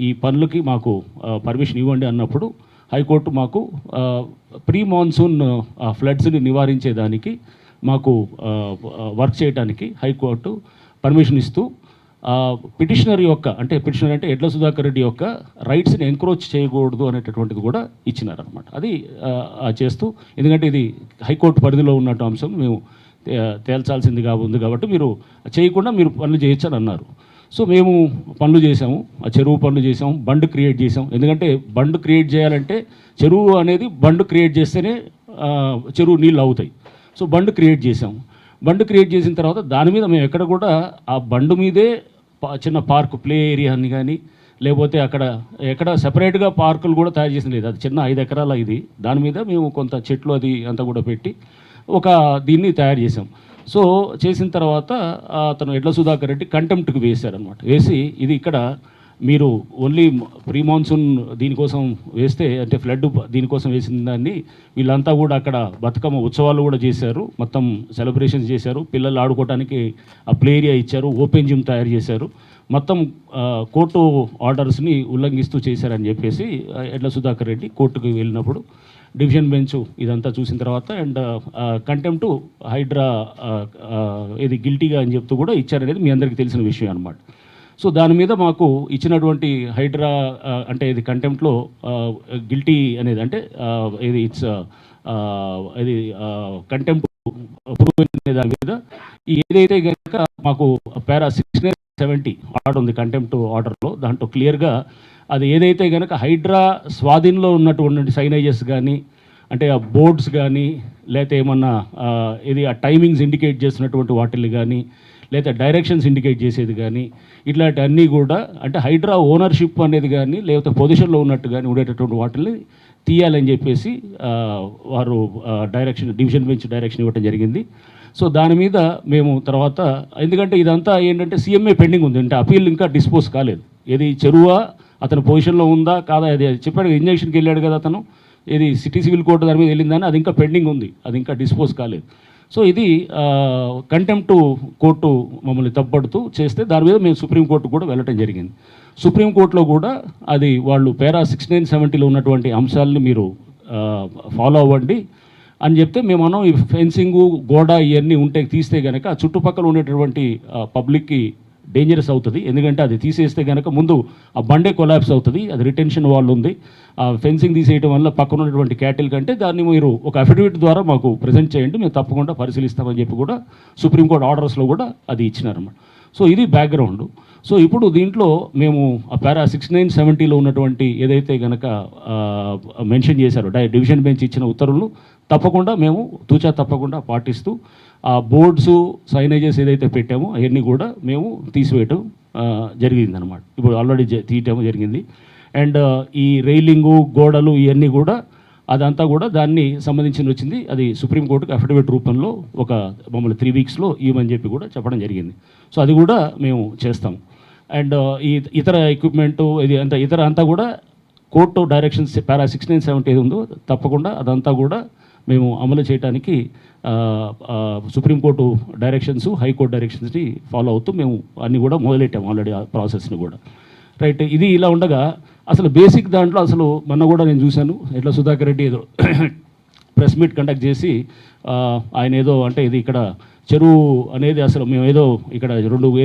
ఈ పనులకి మాకు పర్మిషన్ ఇవ్వండి అన్నప్పుడు హైకోర్టు మాకు ప్రీ మాన్సూన్ ఫ్లడ్స్ని నివారించేదానికి మాకు వర్క్ చేయడానికి హైకోర్టు పర్మిషన్ ఇస్తూ పిటిషనర్ అంటే ఎడ్ల సుధాకర్ రెడ్డి యొక్క రైట్స్ని ఎంక్రోచ్ చేయకూడదు అనేటటువంటిది కూడా ఇచ్చినారనమాట. అది చేస్తూ, ఎందుకంటే ఇది హైకోర్టు పరిధిలో ఉన్నట్టు అంశం మేము తేల్చాల్సిందిగా ఉంది కాబట్టి మీరు చేయకుండా మీరు పనులు చేయొచ్చు అని అన్నారు. సో మేము పనులు చేసాము, ఆ చెరువు పనులు చేసాము, బండ్ క్రియేట్ చేసాము. ఎందుకంటే బండ్ క్రియేట్ చేయాలంటే చెరువు అనేది బండ్ క్రియేట్ చేస్తేనే చెరువు నీళ్ళు అవుతాయి. సో బండ్ క్రియేట్ చేసాము. బండ్ క్రియేట్ చేసిన తర్వాత దాని మీద మేము ఎక్కడ కూడా ఆ బండు మీదే చిన్న పార్క్ ప్లే ఏరియాని కానీ లేకపోతే అక్కడ ఎక్కడ సెపరేట్గా పార్కులు కూడా తయారు చేసిన లేదు. అది చిన్న 5 ఎకరాల ఇది. దాని మీద మేము కొంత చెట్లు అది అంతా కూడా పెట్టి దీన్ని తయారు చేసాం. సో చేసిన తర్వాత అతను ఎడ్ల సుధాకర్ రెడ్డి కంటెంప్ట్కి వేశారనమాట. వేసి ఇది ఇక్కడ మీరు ఓన్లీ ప్రీ మాన్సూన్ దీనికోసం వేస్తే, అంటే ఫ్లడ్ దీనికోసం వేసిన దాన్ని వీళ్ళంతా కూడా అక్కడ బతుకమ్మ ఉత్సవాలు కూడా చేశారు, మొత్తం సెలబ్రేషన్స్ చేశారు, పిల్లలు ఆడుకోవడానికి ఆ ప్లే ఏరియా ఇచ్చారు, ఓపెన్ జిమ్ తయారు చేశారు, మొత్తం కోర్టు ఆర్డర్స్ని ఉల్లంఘిస్తూ చేశారని చెప్పేసి ఎడ్ల సుధాకర్ రెడ్డి కోర్టుకు వెళ్ళినప్పుడు డివిజన్ బెంచ్ ఇదంతా చూసిన తర్వాత అండ్ కంటెంప్ట్ హైడ్రా ఇది గిల్టీగా అని చెప్తూ కూడా ఇచ్చారనేది మీ అందరికీ తెలిసిన విషయం అనమాట. సో దాని మీద మాకు ఇచ్చినటువంటి హైడ్రా అంటే ఇది కంటెంప్ట్లో గిల్టీ అనేది అంటే ఇది ఇది కంటెంప్ట్ ప్రూవ్ అనే దాని మీద ఏదైతే కనుక మాకు పారా 670 ఆర్డర్ ఉంది కంటెంప్ట్ ఆర్డర్లో, దాంట్లో క్లియర్గా అది ఏదైతే కనుక హైడ్రా స్వాధీనంలో ఉన్నటువంటి సైనేజెస్ కానీ అంటే ఆ బోర్డ్స్ కానీ లేకపోతే ఏమన్నా ఇది ఆ టైమింగ్స్ ఇండికేట్ చేసినటువంటి వాటిని కానీ లేదా డైరెక్షన్స్ ఇండికేట్ చేసేది కానీ ఇట్లాంటి అన్నీ కూడా అంటే హైడ్రా ఓనర్షిప్ అనేది కానీ లేకపోతే పొజిషన్లో ఉన్నట్టు కానీ ఉండేటటువంటి వాటిని తీయాలని చెప్పేసి వారు డివిజన్ బెంచ్ డైరెక్షన్ ఇవ్వడం జరిగింది. సో దాని మీద మేము తర్వాత, ఎందుకంటే ఇదంతా ఏంటంటే సీఎంఏ పెండింగ్ ఉంది, అంటే అపీల్ ఇంకా డిస్పోజ్ కాలేదు. ఏది చెరువా అతను పొజిషన్లో ఉందా కాదా అది చెప్పాడు, ఇంజక్షన్కి వెళ్ళాడు కదా అతను, ఇది సిటీ సివిల్ కోర్టు దాని మీద వెళ్ళిందని అది ఇంకా పెండింగ్ ఉంది, అది ఇంకా డిస్పోజ్ కాలేదు. సో ఇది కంటెంప్ట్ కోర్టు మమ్మల్ని తప్పడుతూ చేస్తే దాని మీద మేము సుప్రీంకోర్టు కూడా వెళ్ళటం జరిగింది. సుప్రీంకోర్టులో కూడా అది వాళ్ళు పారా 6970లో ఉన్నటువంటి అంశాలని మీరు ఫాలో అవ్వండి అని చెప్తే మేము అన్నాం ఈ ఫెన్సింగు గోడ ఇవన్నీ ఉంటే తీస్తే కనుక ఆ చుట్టుపక్కల ఉండేటటువంటి పబ్లిక్కి డేంజరస్ అవుతుంది. ఎందుకంటే అది తీసేస్తే కనుక ముందు ఆ బండే కొలాప్స్ అవుతుంది, అది రిటెన్షన్ వాల్ ఉంది, ఆ ఫెన్సింగ్ తీసేయడం వల్ల పక్కన ఉన్నటువంటి క్యాటిల్ కంటే దాన్ని మీరు ఒక అఫిడవిట్ ద్వారా మాకు ప్రజెంట్ చేయండి, మేము తప్పకుండా పరిశీలిస్తామని చెప్పి కూడా సుప్రీంకోర్టు ఆర్డర్స్లో కూడా అది ఇచ్చినారన్నమాట. సో ఇది బ్యాక్గ్రౌండ్. సో ఇప్పుడు దీంట్లో మేము ఆ పారా 6970లో ఉన్నటువంటి ఏదైతే కనుక మెన్షన్ చేశారో డివిజన్ బెంచ్ ఇచ్చిన ఉత్తర్వులు తప్పకుండా మేము తూచా తప్పకుండా పాటిస్తూ ఆ బోర్డ్స్ సైనేజెస్ ఏదైతే పెట్టామో అవన్నీ కూడా మేము తీసివేయటం జరిగిందనమాట. ఇప్పుడు ఆల్రెడీ తీయటం జరిగింది. అండ్ ఈ రైలింగు గోడలు ఇవన్నీ కూడా అదంతా కూడా దాన్ని సంబంధించి వచ్చింది, అది సుప్రీంకోర్టుకి అఫిడవిట్ రూపంలో మమ్మల్ని 3 వీక్స్లో ఇవ్వమని చెప్పి కూడా చెప్పడం జరిగింది. సో అది కూడా మేము చేస్తాము. అండ్ ఈ ఇతర ఎక్విప్మెంటు ఇది అంతా కూడా కోర్టు డైరెక్షన్స్ పారా 6970 ఏది ఉందో తప్పకుండా అదంతా కూడా మేము అమలు చేయడానికి సుప్రీంకోర్టు డైరెక్షన్స్ హైకోర్టు డైరెక్షన్స్ని ఫాలో అవుతూ మేము అన్నీ కూడా మొదలెట్టాము ఆల్రెడీ ఆ ప్రాసెస్ని కూడా. రైట్, ఇది ఇలా ఉండగా అసలు బేసిక్ దాంట్లో అసలు మొన్న కూడా నేను చూశాను ఎడ్ల సుధాకర్ రెడ్డి ఏదో ప్రెస్ మీట్ కండక్ట్ చేసి ఆయన ఏదో అంటే ఇది ఇక్కడ చెరువు అనేది అసలు మేము ఏదో ఇక్కడ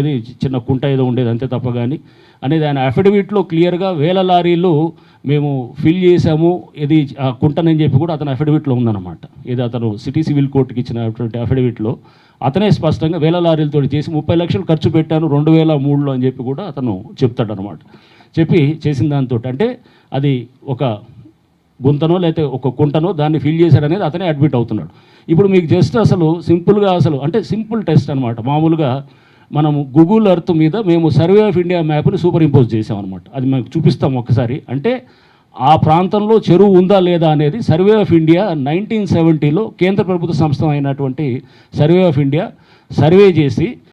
ఏది చిన్న కుంట ఏదో ఉండేది అంతే తప్ప కానీ అనేది ఆయన అఫిడవిట్లో క్లియర్గా 1000 లారీలు మేము ఫిల్ చేసాము ఇది ఆ కుంటనని చెప్పి కూడా అతను అఫిడవిట్లో ఉందన్నమాట. ఇది అతను సిటీ సివిల్ కోర్టుకి ఇచ్చినటువంటి అఫిడవిట్లో అతనే స్పష్టంగా 1000 లారీలతో చేసి 30 లక్షలు ఖర్చు పెట్టాను 2003లో అని చెప్పి కూడా అతను చెప్తాడనమాట. చెప్పి చేసిన దాంతో అంటే అది ఒక గుంతనో లేకపోతే ఒక కుంటనో దాన్ని ఫిల్ చేశాడనేది అతనే అడ్మిట్ అవుతున్నాడు. ఇప్పుడు మీకు జస్ట్ అసలు సింపుల్గా అంటే సింపుల్ టెస్ట్ అనమాట. మామూలుగా మనము గూగుల్ ఎర్త్ మీద మేము సర్వే ఆఫ్ ఇండియా మ్యాప్ని సూపర్ ఇంపోజ్ చేసామన్నమాట. అది మీకు చూపిస్తాం ఒకసారి. అంటే ఆ ప్రాంతంలో చెరువు ఉందా లేదా అనేది సర్వే ఆఫ్ ఇండియా 1970లో కేంద్ర ప్రభుత్వ సంస్థ అయినటువంటి సర్వే ఆఫ్ ఇండియా సర్వే చేసి